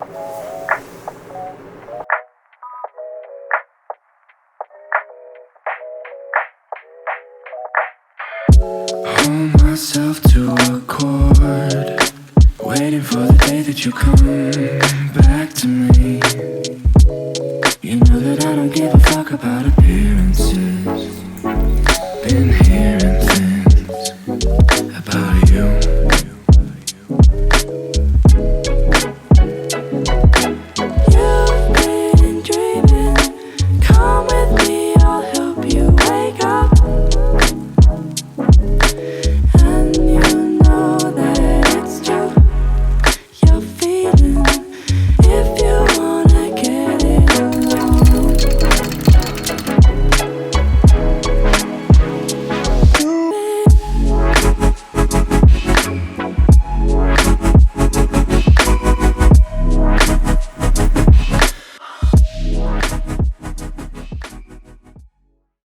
Hold myself to a chord, waiting for the day that you come back to me. You know that I don't give a fuck about appearances.